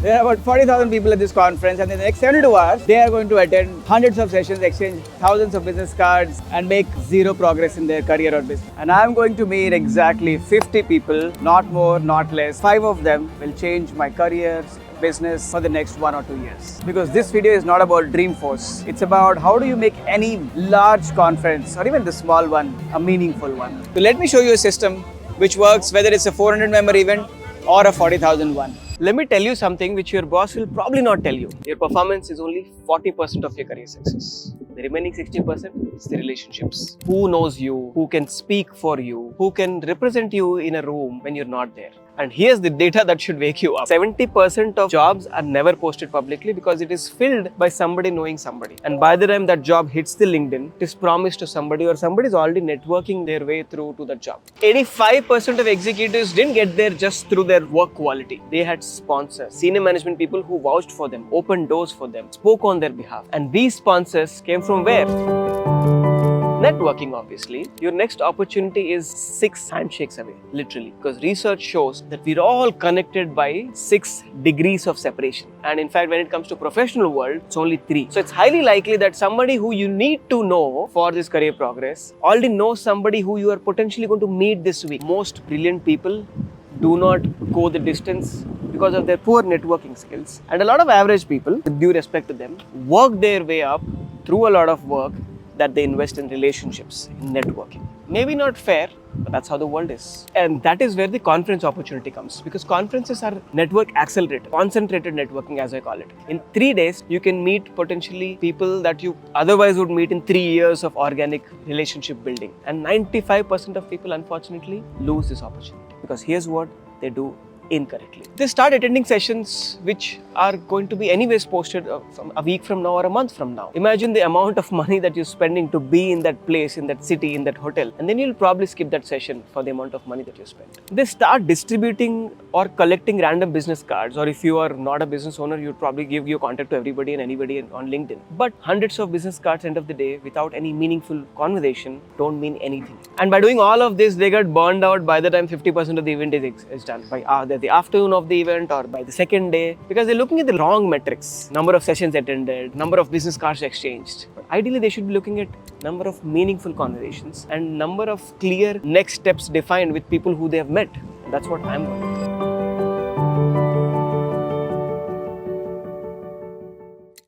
There are about 40,000 people at this conference, and in the next 72 hours, they are going to attend hundreds of sessions, exchange thousands of business cards, and make zero progress in their career or business. And I'm going to meet exactly 50 people, not more, not less. 5 of them will change my career, business for the next 1 or 2 years. Because this video is not about Dreamforce. It's about how do you make any large conference or even the small one a meaningful one. So let me show you a system which works whether it's a 400 member event or a 40,000 one. Let me tell you something which your boss will probably not tell you. Your performance is only 40% of your career success. The remaining 60% is the relationships. Who knows you, who can speak for you, who can represent you in a room when you're not there. And here's the data that should wake you up. 70% of jobs are never posted publicly because it is filled by somebody knowing somebody. And by the time that job hits the LinkedIn, it is promised to somebody or somebody is already networking their way through to that job. 85% of executives didn't get there just through their work quality. They had sponsors, senior management people who vouched for them, opened doors for them, spoke on their behalf. And these sponsors came from where? Networking, obviously. Your next opportunity is 6 handshakes away, literally. Because research shows that we're all connected by 6 degrees of separation. And in fact, when it comes to professional world, it's only 3. So it's highly likely that somebody who you need to know for this career progress already knows somebody who you are potentially going to meet this week. Most brilliant people do not go the distance because of their poor networking skills. And a lot of average people, with due respect to them, work their way up through a lot of work that they invest in relationships, in networking. Maybe not fair, but that's how the world is. And that is where the conference opportunity comes, because conferences are network accelerated, concentrated networking as I call it. In 3 days, you can meet potentially people that you otherwise would meet in 3 years of organic relationship building. And 95% of people, unfortunately, lose this opportunity because here's what they do incorrectly. They start attending sessions which are going to be anyways posted a week from now or a month from now. Imagine the amount of money that you're spending to be in that place, in that city, in that hotel, and then you'll probably skip that session for the amount of money that you spent. They start distributing or collecting random business cards, or if you are not a business owner, you'd probably give your contact to everybody and anybody on LinkedIn. But hundreds of business cards end of the day without any meaningful conversation don't mean anything. And by doing all of this, they get burned out by the time 50% of the event is done. By the afternoon of the event or by the second day, because they're looking at the wrong metrics. Number of sessions attended, number of business cards exchanged. But ideally, they should be looking at number of meaningful conversations and number of clear next steps defined with people who they have met. And that's what I'm going to do.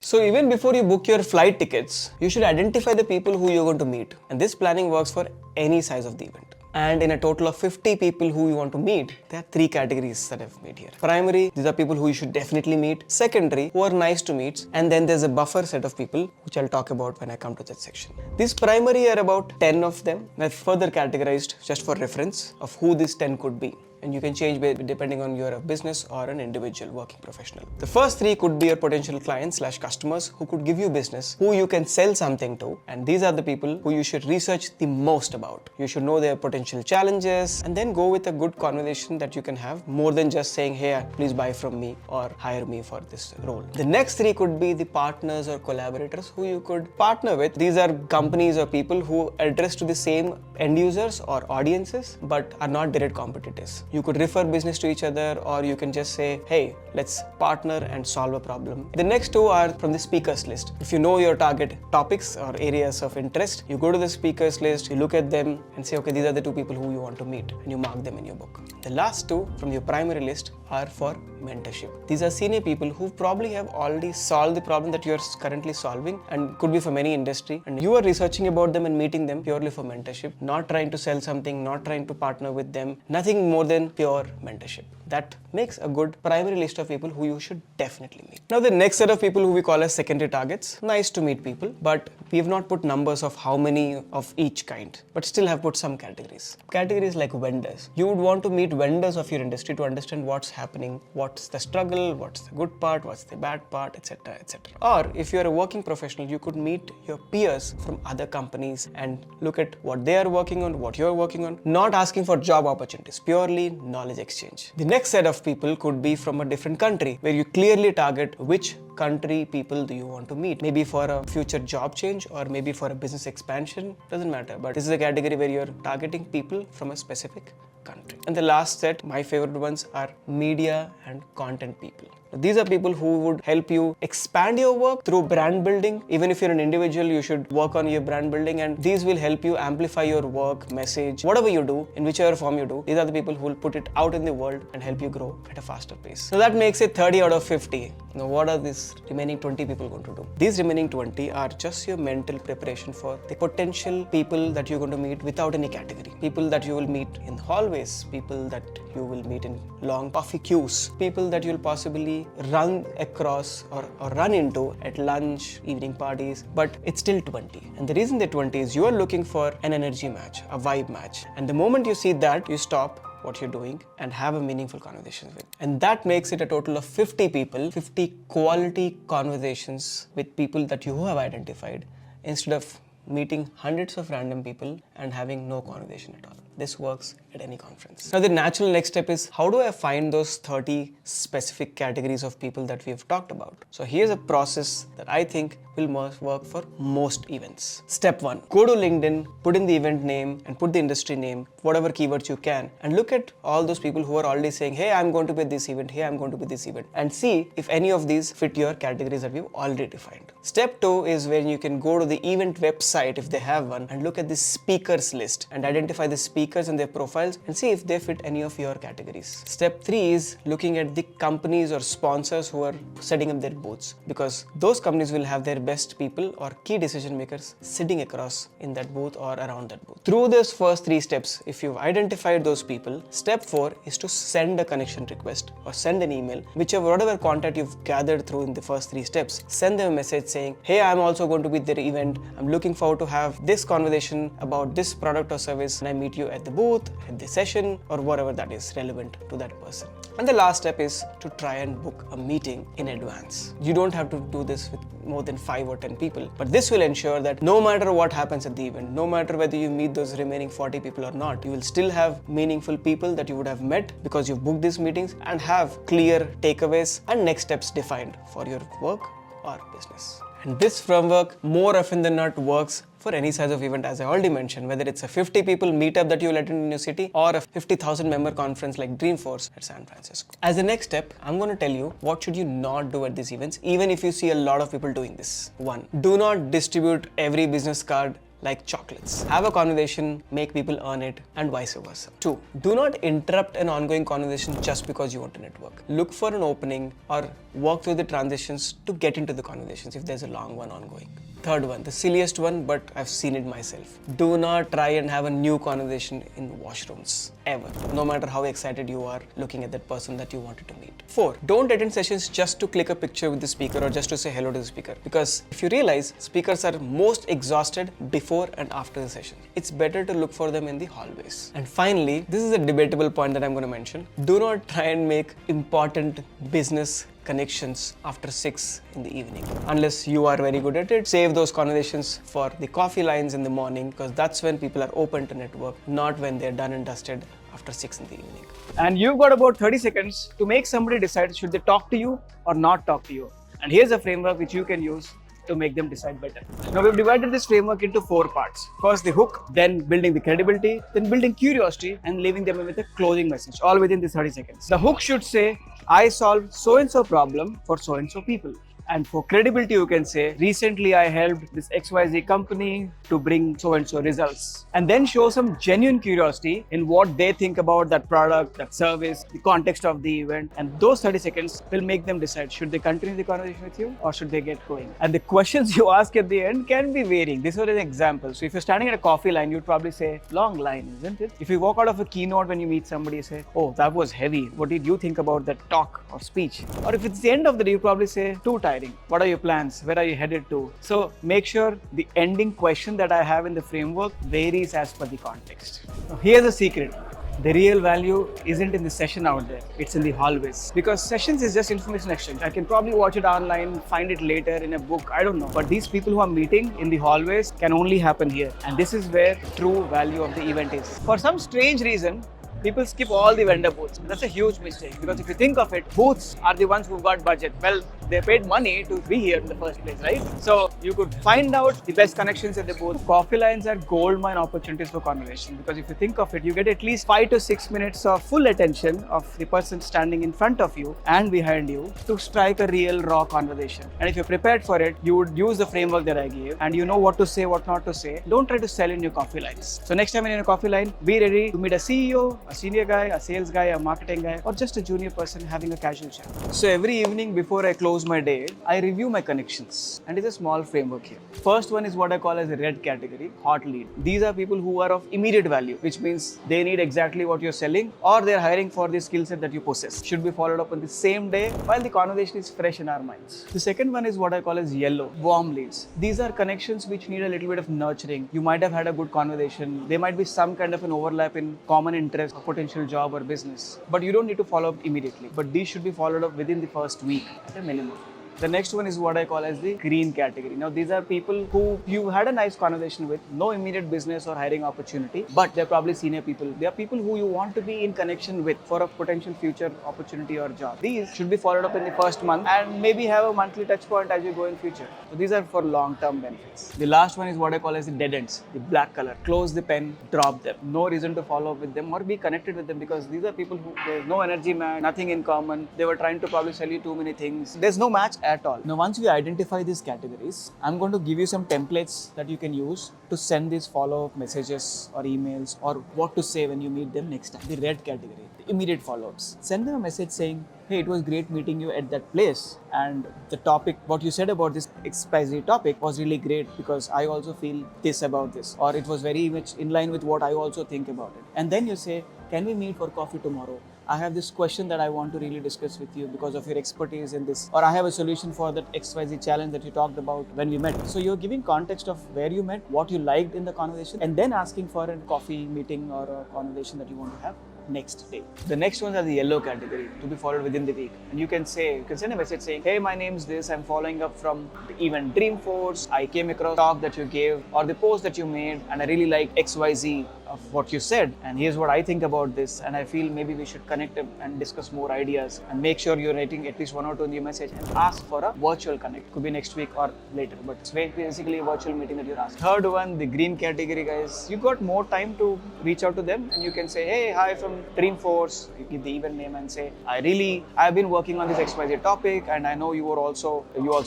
So even before you book your flight tickets, you should identify the people who you're going to meet. And this planning works for any size of the event. And in a total of 50 people who you want to meet, there are 3 categories that I've made here. Primary, these are people who you should definitely meet. Secondary, who are nice to meet. And then there's a buffer set of people, which I'll talk about when I come to that section. These primary are about 10 of them. I've further categorized just for reference of who these 10 could be. And you can change depending on you're a business or an individual working professional. The first 3 could be your potential clients / customers who could give you business, who you can sell something to. And these are the people who you should research the most about. You should know their potential challenges and then go with a good conversation that you can have more than just saying, hey, please buy from me or hire me for this role. The next 3 could be the partners or collaborators who you could partner with. These are companies or people who address to the same end users or audiences but are not direct competitors. You could refer business to each other, or you can just say, hey, let's partner and solve a problem. The next 2 are from the speakers list. If you know your target topics or areas of interest, you go to the speakers list, you look at them and say, okay, these are the 2 people who you want to meet, and you mark them in your book. The last 2 from your primary list are for mentorship. These are senior people who probably have already solved the problem that you are currently solving and could be from any industry, and you are researching about them and meeting them purely for mentorship, not trying to sell something, not trying to partner with them, nothing more than pure mentorship. That makes a good primary list of people who you should definitely meet. Now the next set of people who we call as secondary targets, nice to meet people, but we have not put numbers of how many of each kind, but still have put some categories. Categories like vendors. You would want to meet vendors of your industry to understand what's happening, what's the struggle, what's the good part, what's the bad part, etc. etc. Or if you're a working professional, you could meet your peers from other companies and look at what they are working on, what you're working on, not asking for job opportunities, purely knowledge exchange. The next set of people could be from a different country, where you clearly target which country people do you want to meet. Maybe for a future job change or maybe for a business expansion, doesn't matter. But this is a category where you're targeting people from a specific country. And the last set, my favorite ones, are media and content people. These are people who would help you expand your work through brand building. Even if you're an individual, you should work on your brand building, and these will help you amplify your work, message, whatever you do, in whichever form you do. These are the people who will put it out in the world and help you grow at a faster pace. So that makes it 30 out of 50. Now, what are these remaining 20 people going to do? These remaining 20 are just your mental preparation for the potential people that you're going to meet without any category. People that you will meet in hallways, people that you will meet in long coffee queues, people that you'll possibly run across or run into at lunch, evening parties, but it's still 20. And the reason they're 20 is you are looking for an energy match, a vibe match. And the moment you see that, you stop what you're doing and have a meaningful conversation with. And that makes it a total of 50 people, 50 quality conversations with people that you have identified, instead of meeting hundreds of random people and having no conversation at all. This works at any conference. Now, the natural next step is, how do I find those 30 specific categories of people that we've talked about? So here's a process that I think will work for most events. Step 1, go to LinkedIn, put in the event name and put the industry name, whatever keywords you can, and look at all those people who are already saying, hey, I'm going to be at this event, hey, I'm going to be at this event, and see if any of these fit your categories that we've already defined. Step 2 is when you can go to the event website, if they have one, and look at the speakers list and identify the speakers and their profiles and see if they fit any of your categories. Step 3 is looking at the companies or sponsors who are setting up their booths, because those companies will have their best people or key decision makers sitting across in that booth or around that booth. Through those first 3 steps, if you've identified those people, step 4 is to send a connection request or send an email, whatever contact you've gathered through in the first 3 steps. Send them a message saying, hey, I'm also going to be at their event. I'm looking forward to have this conversation about this product or service, and I meet you at the booth, at the session, or whatever that is relevant to that person. And the last step is to try and book a meeting in advance. You don't have to do this with more than 5 or 10 people, but this will ensure that no matter what happens at the event, no matter whether you meet those remaining 40 people or not, you will still have meaningful people that you would have met because you've booked these meetings, and have clear takeaways and next steps defined for your work or business. And this framework more often than not works for any size of event, as I already mentioned, whether it's a 50 people meetup that you will attend in your city or a 50,000 member conference like Dreamforce at San Francisco. As the next step, I'm going to tell you what should you not do at these events, even if you see a lot of people doing this. 1, do not distribute every business card like chocolates. Have a conversation, make people earn it, and vice versa. 2, do not interrupt an ongoing conversation just because you want to network. Look for an opening or work through the transitions to get into the conversations if there's a long one ongoing. 3rd one, the silliest one, but I've seen it myself. Do not try and have a new conversation in washrooms, ever, no matter how excited you are looking at that person that you wanted to meet. 4, don't attend sessions just to click a picture with the speaker or just to say hello to the speaker, because if you realize, speakers are most exhausted before and after the session. It's better to look for them in the hallways. And finally, this is a debatable point that I'm going to mention. Do not try and make important business connections after 6 in the evening. Unless you are very good at it, save those conversations for the coffee lines in the morning, because that's when people are open to network, not when they're done and dusted after 6 in the evening. And you've got about 30 seconds to make somebody decide should they talk to you or not talk to you. And here's a framework which you can use to make them decide better. Now, we've divided this framework into 4 parts. First, the hook, then building the credibility, then building curiosity, and leaving them with a closing message, all within this 30 seconds. The hook should say, I solved so-and-so problem for so-and-so people. And for credibility, you can say, recently I helped this XYZ company to bring so-and-so results. And then show some genuine curiosity in what they think about that product, that service, the context of the event. And those 30 seconds will make them decide, should they continue the conversation with you or should they get going? And the questions you ask at the end can be varying. This was an example. So if you're standing at a coffee line, you'd probably say, long line, isn't it? If you walk out of a keynote when you meet somebody, you say, oh, that was heavy. What did you think about that talk or speech? Or if it's the end of the day, you probably say, too tiring. What are your plans? Where are you headed to? So make sure the ending question that I have in the framework varies as per the context. Now, here's a secret. The real value isn't in the session out there, it's in the hallways. Because sessions is just information exchange. I can probably watch it online, find it later in a book, I don't know. But these people who are meeting in the hallways can only happen here. And this is where true value of the event is. For some strange reason, people skip all the vendor booths. That's a huge mistake, because if you think of it, booths are the ones who've got budget. Well, They paid money to be here in the first place, right? So you could find out the best connections at the booth. Coffee lines are goldmine opportunities for conversation, because if you think of it, you get at least 5 to 6 minutes of full attention of the person standing in front of you and behind you to strike a real raw conversation. And if you're prepared for it, you would use the framework that I gave and you know what to say, what not to say. Don't try to sell in your coffee lines. So next time you're in a coffee line, be ready to meet a CEO, a senior guy, a sales guy, a marketing guy, or just a junior person having a casual chat. So every evening before I close my day, I review my connections, and it's a small framework here. First one is what I call as a red category, hot lead. These are people who are of immediate value, which means they need exactly what you're selling or they're hiring for the skill set that you possess. Should be followed up on the same day while the conversation is fresh in our minds. The second one is what I call as yellow, warm leads. These are connections which need a little bit of nurturing. You might have had a good conversation. There might be some kind of an overlap in common interest, a potential job or business, but you don't need to follow up immediately. But these should be followed up within the first week at a minimum. The next one is what I call as the green category. Now, these are people who you had a nice conversation with, no immediate business or hiring opportunity, but they're probably senior people. They are people who you want to be in connection with for a potential future opportunity or job. These should be followed up in the first month and maybe have a monthly touch point as you go in future. So these are for long-term benefits. The last one is what I call as the dead ends, the black color. Close the pen, drop them. No reason to follow up with them or be connected with them, because these are people who there's no energy match, nothing in common. They were trying to probably sell you too many things. There's no match at all. Now, once we identify these categories, I'm going to give you some templates that you can use to send these follow-up messages or emails or what to say when you meet them next time. The red category, the immediate follow-ups. Send them a message saying, hey, it was great meeting you at that place, and the topic, what you said about this XYZ topic was really great because I also feel this about this, or it was very much in line with what I also think about it. And then you say, can we meet for coffee tomorrow? I have this question that I want to really discuss with you because of your expertise in this, or I have a solution for that XYZ challenge that you talked about when we met. So you're giving context of where you met, what you liked in the conversation, and then asking for a coffee meeting or a conversation that you want to have next day. The next ones are the yellow category, to be followed within the week. And you can send a message saying, hey, my name's this, I'm following up from the event Dreamforce. I came across the talk that you gave or the post that you made, and I really like XYZ of what you said, and here's what I think about this, and I feel maybe we should connect and discuss more ideas, and make sure you're writing at least one or two in your message and ask for a virtual connect. Could be next week or later, but it's basically a virtual meeting that you're asking. Third one, the green category, guys. You got more time to reach out to them, and you can say, hey, hi from Dreamforce, you give the event name and say, I've been working on this XYZ topic, and I know you also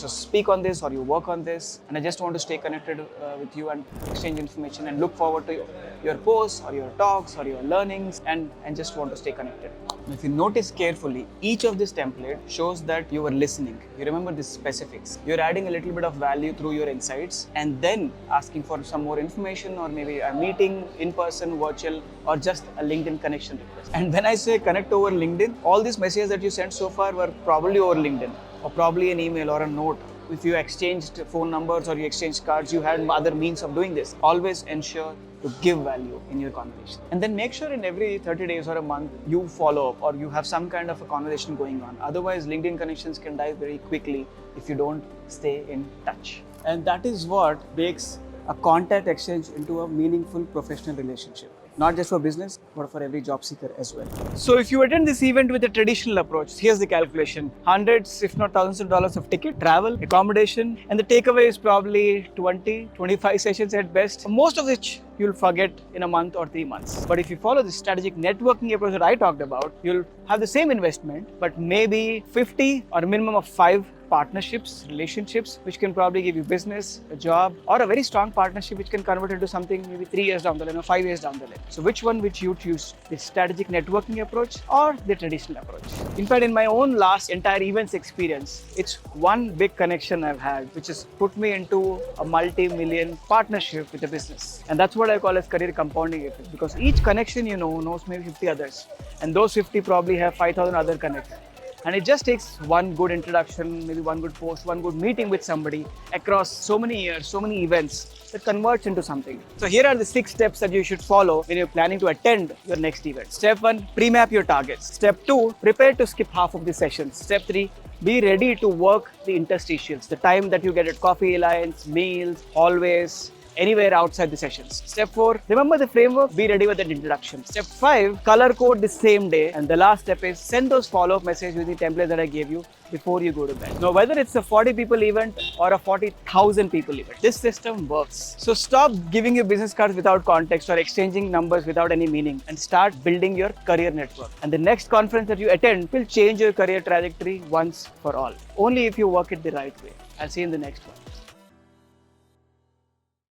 speak on this or you work on this, and I just want to stay connected with you and exchange information and look forward to your posts or your talks or your learnings, and just want to stay connected. If you notice carefully, each of this template shows that you were listening. You remember the specifics. You're adding a little bit of value through your insights and then asking for some more information, or maybe a meeting in person, virtual, or just a LinkedIn connection request. And when I say connect over LinkedIn, all these messages that you sent so far were probably over LinkedIn, or probably an email or a note. If you exchanged phone numbers or you exchanged cards, you had other means of doing this. Always ensure to give value in your conversation. And then make sure in every 30 days or a month, you follow up or you have some kind of a conversation going on. Otherwise, LinkedIn connections can die very quickly if you don't stay in touch. And that is what makes a contact exchange into a meaningful professional relationship. Not just for business, but for every job seeker as well. So if you attend this event with a traditional approach, here's the calculation. Hundreds, if not thousands of dollars of ticket, travel, accommodation, and the takeaway is probably 20, 25 sessions at best, most of which you'll forget in a month or 3 months. But if you follow the strategic networking approach that I talked about, you'll have the same investment, but maybe 50 or a minimum of 5 partnerships, relationships, which can probably give you business, a job, or a very strong partnership which can convert into something maybe 3 years down the line or 5 years down the line. So which one would you choose? The strategic networking approach or the traditional approach? In fact, in my own last entire events experience, it's one big connection I've had, which has put me into a multi-million partnership with a business. And that's what I call as career compounding effect, because each connection knows maybe 50 others. And those 50 probably have 5,000 other connections. And it just takes one good introduction, maybe one good post, one good meeting with somebody across so many years, so many events that converts into something. So here are the 6 steps that you should follow when you're planning to attend your next event. Step 1, pre-map your targets. Step 2, prepare to skip half of the sessions. Step 3, be ready to work the interstitials, the time that you get at coffee lines, meals, hallways, anywhere outside the sessions. Step 4, remember the framework, be ready with an introduction. Step 5, color code the same day. And the last step is send those follow-up messages with the template that I gave you before you go to bed. Now, whether it's a 40 people event or a 40,000 people event, this system works. So stop giving your business cards without context or exchanging numbers without any meaning and start building your career network. And the next conference that you attend will change your career trajectory once for all. Only if you work it the right way. I'll see you in the next one.